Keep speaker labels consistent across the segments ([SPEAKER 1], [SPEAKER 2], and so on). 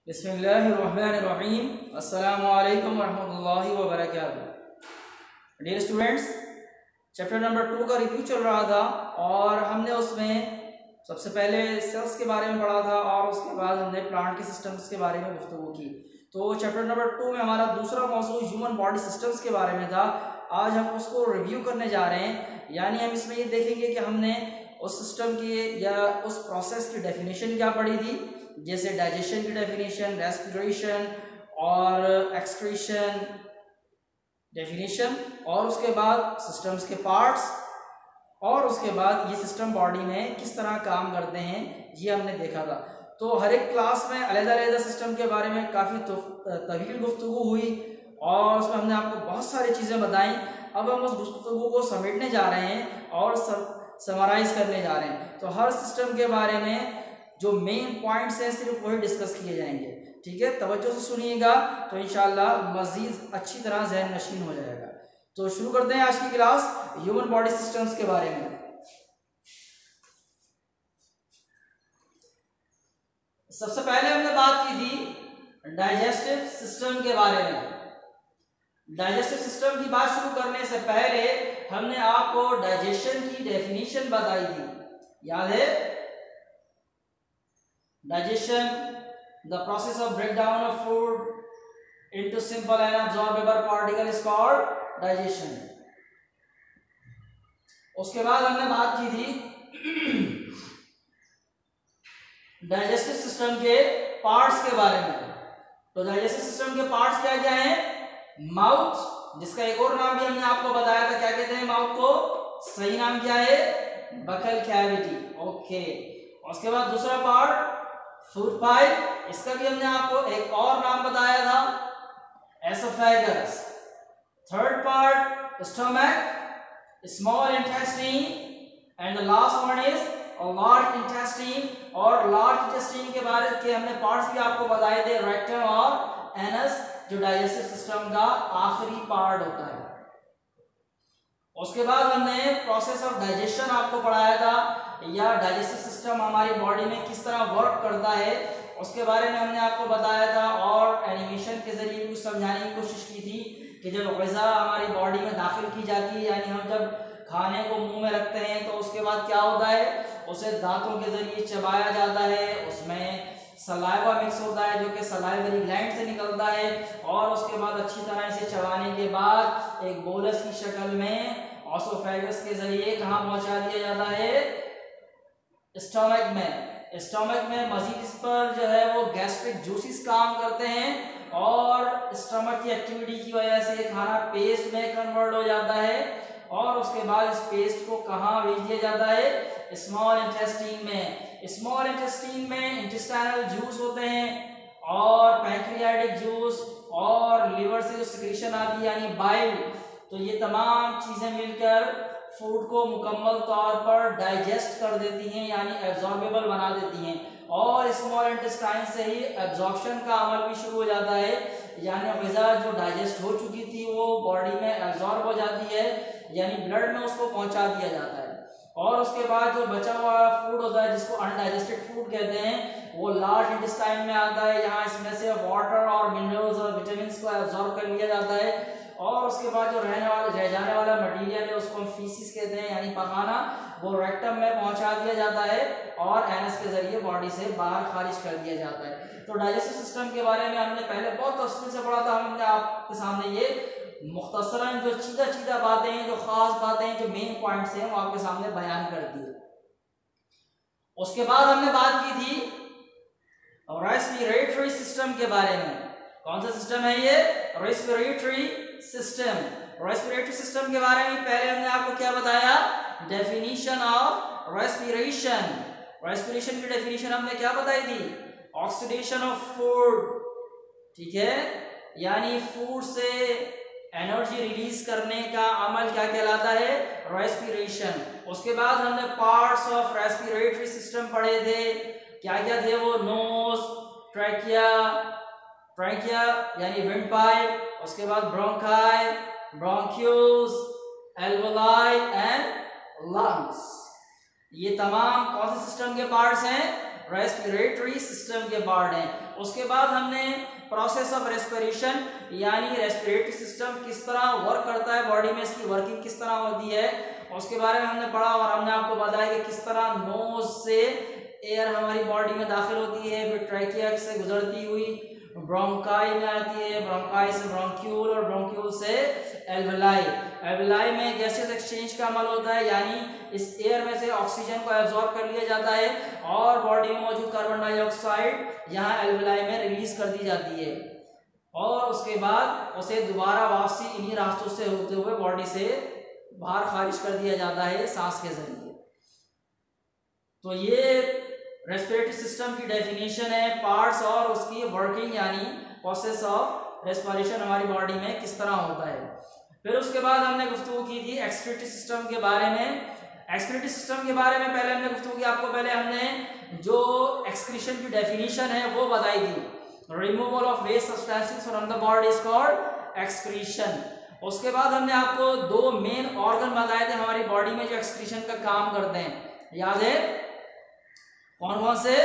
[SPEAKER 1] बिस्मिल्लाहिर्रहमानिर्रहीम। अस्सलामु अलैकुम वरहमतुल्लाहि वबरकातुहू। डियर स्टूडेंट्स, चैप्टर नंबर 2 का रिव्यू चल रहा था और हमने उसमें सबसे पहले सेल्स के बारे में पढ़ा था और उसके बाद हमने प्लांट के सिस्टम्स के बारे में गुफ्तगू की। तो चैप्टर नंबर 2 में हमारा दूसरा मौजू ह्यूमन बॉडी सिस्टम्स के बारे में था। आज हम उसको रिव्यू करने जा रहे हैं, यानी हम इसमें ये देखेंगे कि हमने उस सिस्टम की या उस प्रोसेस की डेफिनेशन क्या पढ़ी थी, जैसे डाइजेशन की डेफिनेशन, रेस्पिरेशन और एक्सक्रीशन डेफिनेशन, और उसके बाद सिस्टम्स के पार्ट्स, और उसके बाद ये सिस्टम बॉडी में किस तरह काम करते हैं ये हमने देखा था। तो हर एक क्लास में अलग-अलग सिस्टम के बारे में काफ़ी तवील गुफ्तगू हुई और उसमें हमने आपको बहुत सारी चीज़ें बताई। अब हम उस गुफ्तगू को समेटने जा रहे हैं और समराइज करने जा रहे हैं। तो हर सिस्टम के बारे में जो मेन पॉइंट्स हैं सिर्फ वही डिस्कस किए जाएंगे। ठीक है, तवज्जो से सुनिएगा तो इंशाल्लाह मजीद अच्छी तरह ज़हन नशीन हो जाएगा। तो शुरू करते हैं आज की क्लास ह्यूमन बॉडी सिस्टम्स के बारे में। सबसे पहले हमने बात की थी डाइजेस्टिव सिस्टम के बारे में। डाइजेस्टिव सिस्टम की बात शुरू करने से पहले हमने आपको डाइजेशन की डेफिनेशन बताई थी, याद है? Digestion, the process of breakdown of food into simple and absorbable particle is called digestion. उसके बाद हमने बात की थी डाइजेस्टिव सिस्टम के पार्ट्स के बारे में। तो डाइजेस्टिव सिस्टम के पार्ट्स क्या क्या हैं? माउथ, जिसका एक और नाम भी हमने आपको बताया था, क्या कहते हैं माउथ को? सही नाम क्या है? Buccal cavity. ओके। उसके बाद दूसरा पार्ट फूड पाइप, इसका भी हमने आपको एक और नाम बताया था, oesophagus. Third part stomach, small intestine, and the last one is large intestine. और लार्ज इंटेस्टाइन के बारे के हमने पार्ट्स भी आपको बताए थे, रेक्टम और एनस, जो डाइजेस्टिव सिस्टम का आखिरी पार्ट होता है। उसके बाद हमने प्रोसेस ऑफ डाइजेशन आपको पढ़ाया था, या डाइजेस्टिव सिस्टम हमारी बॉडी में किस तरह वर्क करता है उसके बारे में हमने आपको बताया था, और एनिमेशन के जरिए कुछ समझाने की कोशिश की थी कि जब ग़िज़ा हमारी बॉडी में दाखिल की जाती है, यानी हम जब खाने को मुंह में रखते हैं तो उसके बाद क्या होता है, उसे दांतों के जरिए चबाया जाता है, उसमें सलाइवा मिक्स होता है जो कि सलाइवरी ग्लैंड से निकलता है, और उसके बाद अच्छी तरह से चबाने के बाद एक बोलस की शक्ल में ऑसोफेगस के जरिए कहाँ पहुंचा दिया जाता है? स्टमक में। स्टमक में मजीद इस पर जो है वो गैस्ट्रिक जूसेस काम करते हैं, और स्टमक की एक्टिविटी की वजह से खाना पेस्ट में कन्वर्ट हो जाता है, और उसके बाद इस पेस्ट को कहाँ भेज दिया जाता है? स्मॉल इंटेस्टाइन में। स्मॉल इंटेस्टाइन में इंटेस्टाइनल जूस होते हैं और पैंक्रियाटिक जूस और लिवर से जो सिक्रीशन आती है यानी बाइल, तो ये तमाम चीजें मिलकर फूड को मुकम्मल तौर पर डाइजेस्ट कर देती हैं, यानी एब्जॉर्बेबल बना देती हैं, और स्मॉल इंटेस्टाइन से ही एब्जॉर्प्शन का अमल भी शुरू हो जाता है, यानी ग़िज़ा जो डाइजेस्ट हो चुकी थी वो बॉडी में एब्जॉर्ब हो जाती है, यानी ब्लड में उसको पहुंचा दिया जाता है। और उसके बाद जो बचा हुआ फूड होता है जिसको अनडाइजेस्टेड फूड कहते हैं, वो लार्ज इंटेस्टाइन में आता है, यहाँ इसमें से वाटर और मिनरल्स और विटामिन्स को एब्जॉर्ब कर लिया जाता है, और उसके बाद जो रह जाने वाला मटेरियल है उसको हम फीसिस कहते हैं, यानी पखाना, वो रेक्टम में पहुंचा दिया जाता है और एनस के जरिए बॉडी से बाहर खारिज कर दिया जाता है। तो डाइजेस्टिव सिस्टम के बारे में हमने पहले बहुत तफसील से पढ़ा था, हमने आपके सामने ये मुख्तसरन जो चीदा बातें हैं, जो खास बातें हैं, जो मेन पॉइंट्स हैं, वो आपके सामने बयान कर दिए। उसके बाद हमने बात की थी रेस्पिरेटरी सिस्टम के बारे में। कौन सा सिस्टम है ये? Respiratory system. रेस्पिरेटरी सिस्टम के बारे में पहले हमने आपको क्या बताया? Definition of respiration. रेस्पिरेशन की डेफिनेशन हमने क्या बताई थी? Oxidation of food. ठीक है, यानी फूड से एनर्जी रिलीज करने का अमल क्या कहलाता है? रेस्पिरेशन। उसके बाद हमने पार्ट्स ऑफ रेस्पिरेटरी सिस्टम पढ़े थे, क्या क्या थे वो? नोज, ट्रैकिया यानी विंड पाइप, उसके बाद bronchi, bronchioles, alveoli and lungs. ये तमाम कौन से सिस्टम के पार्ट्स हैं? रेस्पिरेटरी सिस्टम के पार्ट हैं। उसके बाद हमने प्रोसेस ऑफ रेस्पिरेशन यानी रेस्पिरेटरी सिस्टम किस तरह वर्क करता है, बॉडी में इसकी वर्किंग किस तरह होती है, उसके बारे में हमने पढ़ा और हमने आपको बताया कि किस तरह नोज से एयर हमारी बॉडी में दाखिल होती है, फिर ट्रैकिया से गुजरती हुई ब्रोंकाई में आती है, ब्रोंकाई से ब्रोंक्यूल और ब्रोंक्यूल से एल्वेलाई। एल्वेलाई में गैसेस एक्सचेंज का अमल होता है, यानी इस एयर में से ऑक्सीजन को एब्जॉर्ब कर लिया जाता है और बॉडी में मौजूद कार्बन डाइऑक्साइड यहाँ एल्वेलाई में रिलीज कर दी जाती है और उसके बाद उसे दोबारा वापसी इन्हीं रास्तों से होते हुए बॉडी से बाहर खारिज कर दिया जाता है सांस के जरिए। तो ये रेस्पिरेटरी सिस्टम की डेफिनेशन है, पार्ट्स और उसकी वर्किंग यानी प्रोसेस ऑफ रेस्पिरेशन हमारी बॉडी में किस तरह होता है। फिर उसके बाद हमने गुफ्तगू की थी एक्सक्रीटरी सिस्टम के बारे में। एक्सक्रीटरी सिस्टम के बारे में पहले हमने गुफ्तगू की, आपको पहले हमने जो एक्सक्रीशन की डेफिनेशन है वो बताई थी, removal of waste substances from the body is called excretion. उसके बाद हमने आपको दो मेन ऑर्गन बताए थे हमारी बॉडी में जो एक्सक्रीशन का काम करते हैं, याद है कौन कौन से?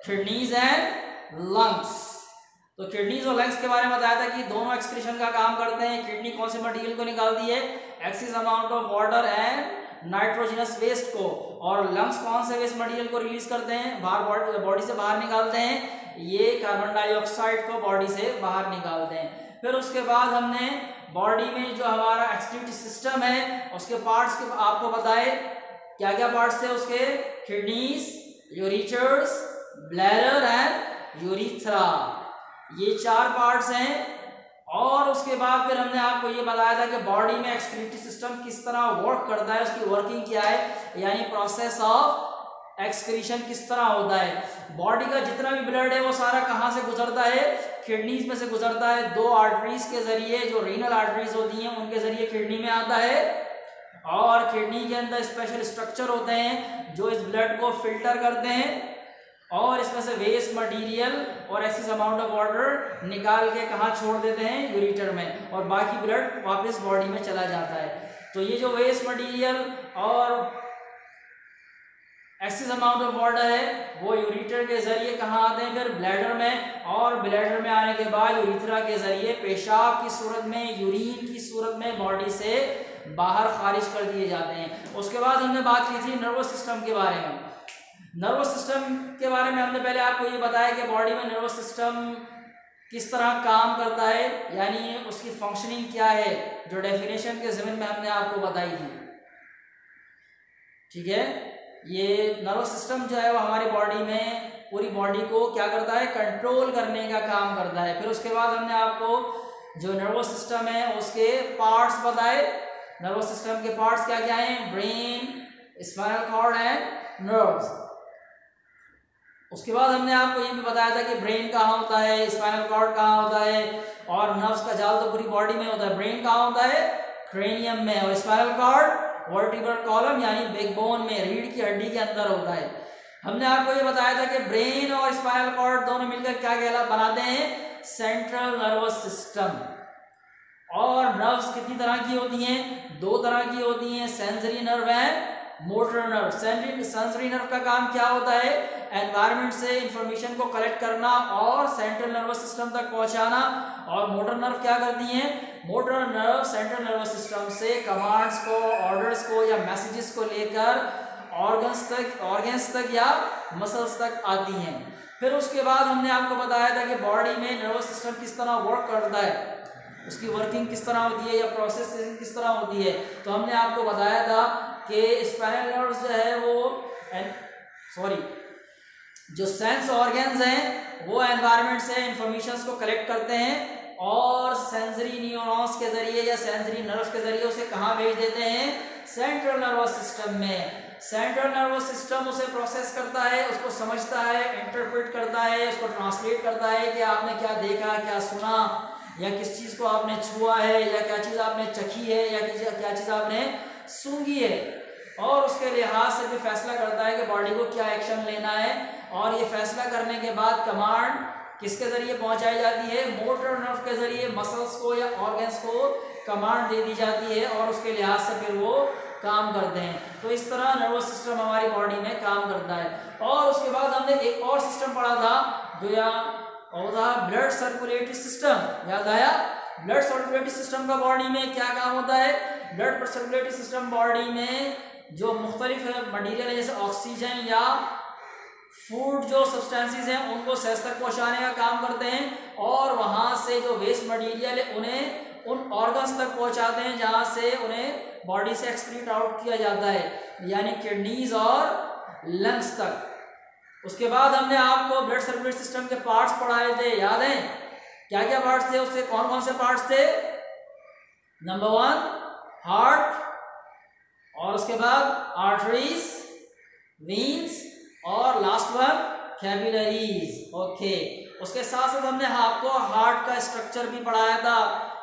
[SPEAKER 1] Kidneys and lungs. तो किडनीज और लंग्स के बारे में बताया था कि दोनों एक्सक्रीशन का काम करते हैं। किडनी कौन से मटेरियल को निकालती है? Excess amount of water and nitrogenous waste को, और लंग्स कौन से वेस्ट मटेरियल को रिलीज करते हैं, बाहर बॉडी से बाहर निकालते हैं, ये कार्बन डाइऑक्साइड को बॉडी से बाहर निकालते हैं। फिर उसके बाद हमने बॉडी में जो हमारा एक्सक्रीटरी सिस्टम है उसके पार्ट्स के आपको बताए, क्या क्या पार्ट्स थे उसके? Kidneys, ureters, bladder and urethra, ये चार पार्ट्स हैं। और उसके बाद फिर हमने आपको ये बताया था कि बॉडी में एक्सक्रीटरी सिस्टम किस तरह वर्क करता है, उसकी वर्किंग क्या है, यानी प्रोसेस ऑफ एक्सक्रीशन किस तरह होता है। बॉडी का जितना भी ब्लड है वो सारा कहाँ से गुजरता है? किडनीज में से गुजरता है, दो आर्टरीज के जरिए, जो रीनल आर्टरीज होती हैं उनके जरिए किडनी में आता है, और किडनी के अंदर स्पेशल स्ट्रक्चर होते हैं जो इस ब्लड को फिल्टर करते हैं और इसमें से वेस्ट मटेरियल और एक्सेस अमाउंट ऑफ वाटर निकाल के कहाँ छोड़ देते हैं? यूरेटर में, और बाकी ब्लड वापस बॉडी में चला जाता है। तो ये जो वेस्ट मटेरियल और एक्सेस अमाउंट ऑफ वाटर है वो यूरेटर के जरिए कहाँ आते हैं? फिर ब्लैडर में, और ब्लैडर में आने के बाद यूरिथ्रा के जरिए पेशाब की सूरत में, यूरिन की सूरत में बॉडी से बाहर खारिज कर दिए जाते हैं। उसके बाद हमने बात की थी नर्वस सिस्टम के बारे में। नर्वस सिस्टम के बारे में हमने पहले आपको ये बताया कि बॉडी में नर्वस सिस्टम किस तरह काम करता है, यानी उसकी फंक्शनिंग क्या है, जो डेफिनेशन के ज़मीन में हमने आपको बताई थी। ठीक है, ये नर्वस सिस्टम जो है वो हमारी बॉडी में पूरी बॉडी को क्या करता है? कंट्रोल करने का काम करता है। फिर उसके बाद हमने आपको जो नर्वस सिस्टम है उसके पार्ट्स बताए। नर्वस सिस्टम के पार्ट्स क्या क्या हैं? Brain, spinal cord and nerves. उसके बाद हमने आपको ये भी बताया था कि ब्रेन कहाँ होता है, स्पाइनल कॉर्ड कहाँ होता है, और नर्व्स का जाल तो पूरी बॉडी में होता है। ब्रेन कहाँ होता है? क्रेनियम में, और स्पाइनल कॉर्ड वर्टिब्रल कॉलम यानी बैकबोन में, रीढ़ की हड्डी के अंदर होता है। हमने आपको ये बताया था कि ब्रेन और स्पाइनल कॉर्ड दोनों मिलकर क्या बनाते हैं? Central nervous system. और नर्व्स कितनी तरह की होती हैं? दो तरह की होती हैं, sensory nerve and motor nerve. Sensory nerve का काम क्या होता है? एनवायरनमेंट से इंफॉर्मेशन को कलेक्ट करना और सेंट्रल नर्वस सिस्टम तक पहुंचाना। और मोटर नर्व क्या करती हैं? Motor nerve central nervous system से कमांड्स को, ऑर्डर्स को या मैसेजेस को लेकर ऑर्गन्स तक या मसल्स तक आती हैं। फिर उसके बाद हमने आपको बताया था कि बॉडी में नर्वस सिस्टम किस तरह वर्क करता है, उसकी वर्किंग किस तरह होती है या प्रोसेसिंग किस तरह होती है। तो हमने आपको बताया था कि स्पाइनल नर्व्स जो है वो जो सेंस ऑर्गन्स हैं वो एनवायरनमेंट से इंफॉर्मेशंस को कलेक्ट करते हैं और सेंसरी न्यूरॉन्स के जरिए या सेंसरी नर्व्स के जरिए उसे कहाँ भेज देते हैं? सेंट्रल नर्वस सिस्टम में। सेंट्रल नर्वस सिस्टम उसे प्रोसेस करता है, उसको समझता है, इंटरप्रेट करता है, उसको ट्रांसलेट करता है कि आपने क्या देखा, क्या सुना, या किस चीज़ को आपने छुआ है, या क्या चीज़ आपने चखी है, या क्या चीज़ आपने सूंघी है, और उसके लिहाज से भी फैसला करता है कि बॉडी को क्या एक्शन लेना है। और ये फैसला करने के बाद कमांड किसके जरिए पहुंचाई जाती है? मोटर नर्व के जरिए मसल्स को या ऑर्गन्स को कमांड दे दी जाती है और उसके लिहाज से फिर वो काम करते हैं। तो इस तरह नर्वस सिस्टम हमारी बॉडी में काम करता है। और उसके बाद हमने एक और सिस्टम पढ़ा था जो या of the blood circulatory system. याद आया? ब्लड सर्कुलेटरी सिस्टम का बॉडी में क्या काम होता है? ब्लड सर्कुलेटरी सिस्टम बॉडी में जो मुख्तलिफ मटीरियल है जैसे ऑक्सीजन या फूड जो सब्सटेंसेस हैं उनको सेल्स तक पहुंचाने का काम करते हैं और वहां से जो वेस्ट मटीरियल है उन्हें उन ऑर्गन्स तक पहुंचाते हैं जहां से उन्हें बॉडी से एक्सक्रीट आउट किया जाता है, यानी किडनीज और लंग्स तक। उसके बाद हमने आपको ब्लड सर्कुलेटरी सिस्टम के पार्ट्स पढ़ाए थे, याद है? क्या क्या पार्ट्स थे उसके? कौन कौन से पार्ट्स थे? नंबर 1 हार्ट, और उसके बाद आर्टरीज, वेन्स, और लास्ट वन कैपिलरीज। ओके, उसके साथ साथ हमने आपको हार्ट का स्ट्रक्चर भी पढ़ाया था।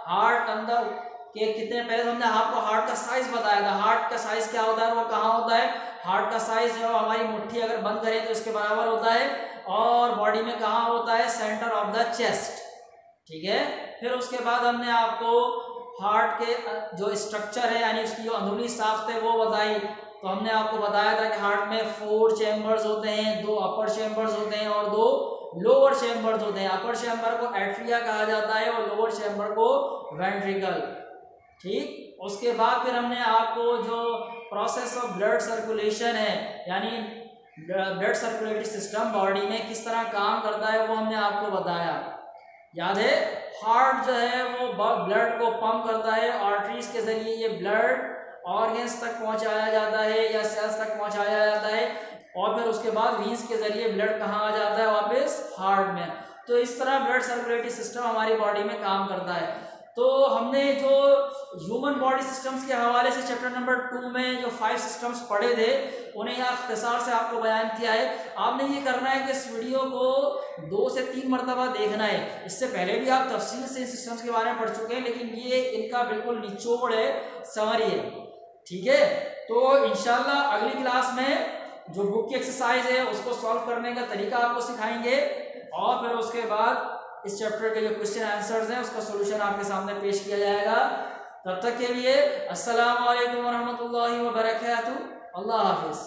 [SPEAKER 1] हार्ट अंदर के कितने, पहले हमने आपको हार्ट का साइज बताया था। हार्ट का साइज क्या होता है, वो कहाँ होता है? हार्ट का साइज जो हमारी मुट्ठी अगर बंद करें तो इसके बराबर होता है, और बॉडी में कहाँ होता है? Centre of the chest. ठीक है। फिर उसके बाद हमने आपको हार्ट के जो स्ट्रक्चर है यानी उसकी जो अंदरूनी साख्त है वो बताई। तो हमने आपको बताया था कि हार्ट में 4 चैम्बर्स होते हैं, 2 अपर चैम्बर्स होते हैं और 2 लोअर चैम्बर्स होते हैं। अपर चैम्बर को एट्रिया कहा जाता है और लोअर चैम्बर को वेंट्रिकल। ठीक। उसके बाद फिर हमने आपको जो प्रोसेस ऑफ ब्लड सर्कुलेशन है यानी ब्लड सर्कुलेटरी सिस्टम बॉडी में किस तरह काम करता है वो हमने आपको बताया। याद है? हार्ट जो है वो ब्लड को पंप करता है, आर्टरीज के जरिए ये ब्लड ऑर्गन्स तक पहुंचाया जाता है या सेल्स तक पहुंचाया जाता है, और फिर उसके बाद वीन्स के जरिए ब्लड कहाँ आ जाता है? वापस हार्ट में। तो इस तरह ब्लड सर्कुलेटरी सिस्टम हमारी बॉडी में काम करता है। तो हमने जो ह्यूमन बॉडी सिस्टम्स के हवाले से चैप्टर नंबर 2 में जो 5 सिस्टम्स पढ़े थे उन्हें यहाँ इख्तिसार से आपको बयान किया है। आपने ये करना है कि इस वीडियो को 2 से 3 मरतबा देखना है। इससे पहले भी आप तफसील से इन सिस्टम्स के बारे में पढ़ चुके हैं, लेकिन ये इनका बिल्कुल निचोड़ है, समरी है। ठीक है। तो इंशाल्लाह अगली क्लास में जो बुक की एक्सरसाइज है उसको सॉल्व करने का तरीका आपको सिखाएंगे, और फिर उसके बाद इस चैप्टर के जो क्वेश्चन आंसर्स हैं उसका सॉल्यूशन आपके सामने पेश किया जाएगा। तब तक के लिए अस्सलाम वालेकुम व रहमतुल्लाहि व बरकातहू। अल्लाह हाफिज।